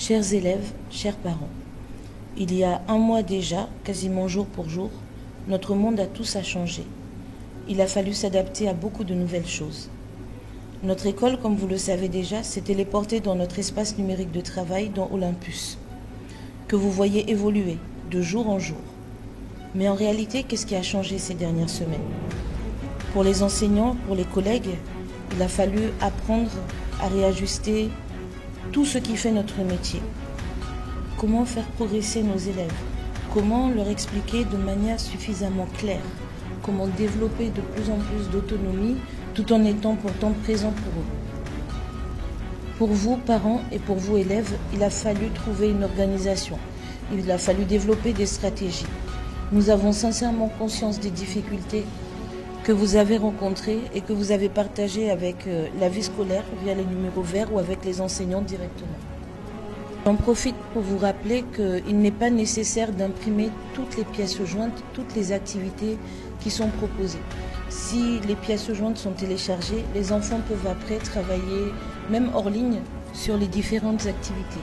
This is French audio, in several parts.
Chers élèves, chers parents, il y a un mois déjà, quasiment jour pour jour, notre monde a tous à changer. Il a fallu s'adapter à beaucoup de nouvelles choses. Notre école, comme vous le savez déjà, s'est téléportée dans notre espace numérique de travail dans Olympus, que vous voyez évoluer de jour en jour. Mais en réalité, qu'est-ce qui a changé ces dernières semaines? Pour les enseignants, pour les collègues, il a fallu apprendre à réajuster tout ce qui fait notre métier. Comment faire progresser nos élèves? Comment leur expliquer de manière suffisamment claire? Comment développer de plus en plus d'autonomie tout en étant pourtant présent pour eux? Pour vous, parents, et pour vous, élèves, il a fallu trouver une organisation. Il a fallu développer des stratégies. Nous avons sincèrement conscience des difficultés que vous avez rencontrées et que vous avez partagées avec la vie scolaire via les numéros verts ou avec les enseignants directement. J'en profite pour vous rappeler qu'il n'est pas nécessaire d'imprimer toutes les pièces jointes, toutes les activités qui sont proposées. Si les pièces jointes sont téléchargées, les enfants peuvent après travailler, même hors ligne, sur les différentes activités.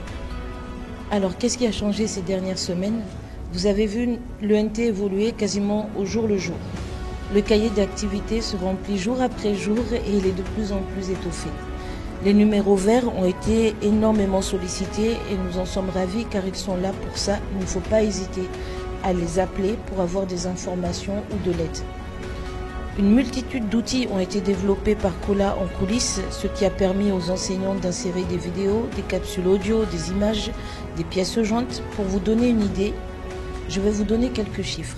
Alors, qu'est-ce qui a changé ces dernières semaines? Vous avez vu l'ENT évoluer quasiment au jour le jour. Le cahier d'activités se remplit jour après jour et il est de plus en plus étoffé. Les numéros verts ont été énormément sollicités et nous en sommes ravis car ils sont là pour ça. Il ne faut pas hésiter à les appeler pour avoir des informations ou de l'aide. Une multitude d'outils ont été développés par Cola en coulisses, ce qui a permis aux enseignants d'insérer des vidéos, des capsules audio, des images, des pièces jointes. Pour vous donner une idée, je vais vous donner quelques chiffres.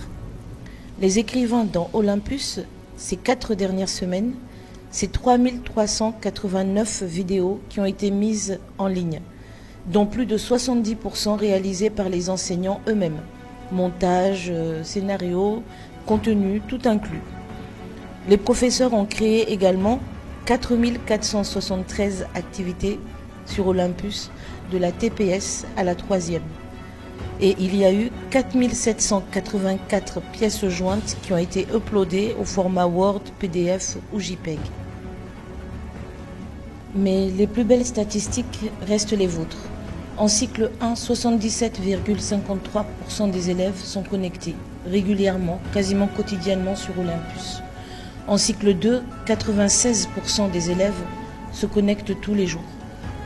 Les écrivains dans Olympus, ces 4 dernières semaines, c'est 3389 vidéos qui ont été mises en ligne, dont plus de 70% réalisées par les enseignants eux-mêmes. Montage, scénario, contenu, tout inclus. Les professeurs ont créé également 4473 activités sur Olympus, de la TPS à la 3e. Et il y a eu 4784 pièces jointes qui ont été uploadées au format Word, PDF ou JPEG. Mais les plus belles statistiques restent les vôtres. En cycle 1, 77,53% des élèves sont connectés régulièrement, quasiment quotidiennement sur Olympus. En cycle 2, 96% des élèves se connectent tous les jours.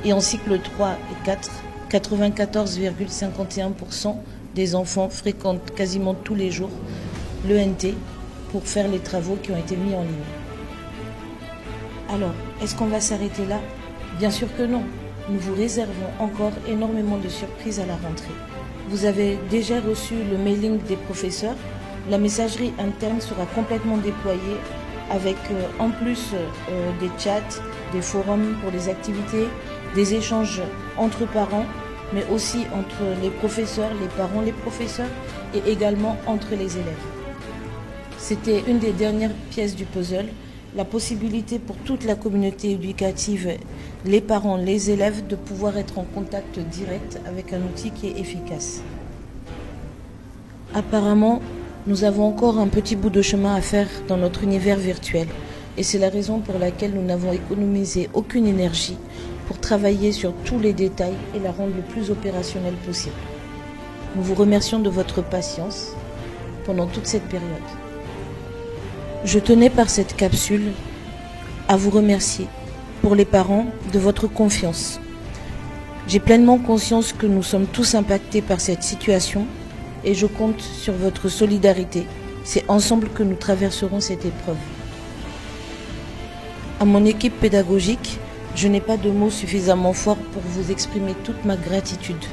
Et en cycle 3 et 4, 94,51% des enfants fréquentent quasiment tous les jours l'ENT pour faire les travaux qui ont été mis en ligne. Alors, est-ce qu'on va s'arrêter là? Bien sûr que non. Nous vous réservons encore énormément de surprises à la rentrée. Vous avez déjà reçu le mailing des professeurs. La messagerie interne sera complètement déployée avec en plus des chats, des forums pour les activités, des échanges entre parents, mais aussi entre les professeurs, les parents, les professeurs et également entre les élèves. C'était une des dernières pièces du puzzle, la possibilité pour toute la communauté éducative, les parents, les élèves, de pouvoir être en contact direct avec un outil qui est efficace. Apparemment, nous avons encore un petit bout de chemin à faire dans notre univers virtuel et c'est la raison pour laquelle nous n'avons économisé aucune énergie pour travailler sur tous les détails et la rendre le plus opérationnelle possible. Nous vous remercions de votre patience pendant toute cette période. Je tenais par cette capsule à vous remercier pour les parents de votre confiance. J'ai pleinement conscience que nous sommes tous impactés par cette situation et je compte sur votre solidarité. C'est ensemble que nous traverserons cette épreuve. À mon équipe pédagogique, je n'ai pas de mots suffisamment forts pour vous exprimer toute ma gratitude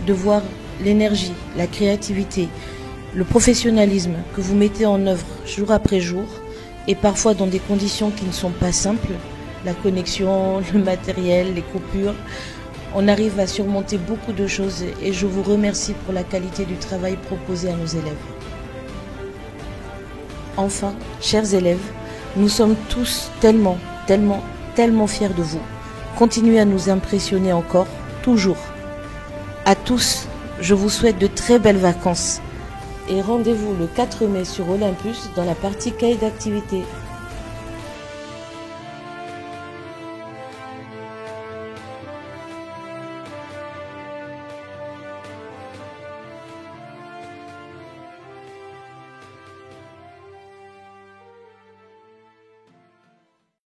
de voir l'énergie, la créativité, le professionnalisme que vous mettez en œuvre jour après jour et parfois dans des conditions qui ne sont pas simples, la connexion, le matériel, les coupures. On arrive à surmonter beaucoup de choses et je vous remercie pour la qualité du travail proposé à nos élèves. Enfin, chers élèves, nous sommes tous tellement fiers de vous. Continuez à nous impressionner encore, toujours. À tous, je vous souhaite de très belles vacances. Et rendez-vous le 4 mai sur Olympus dans la partie cahier d'activité.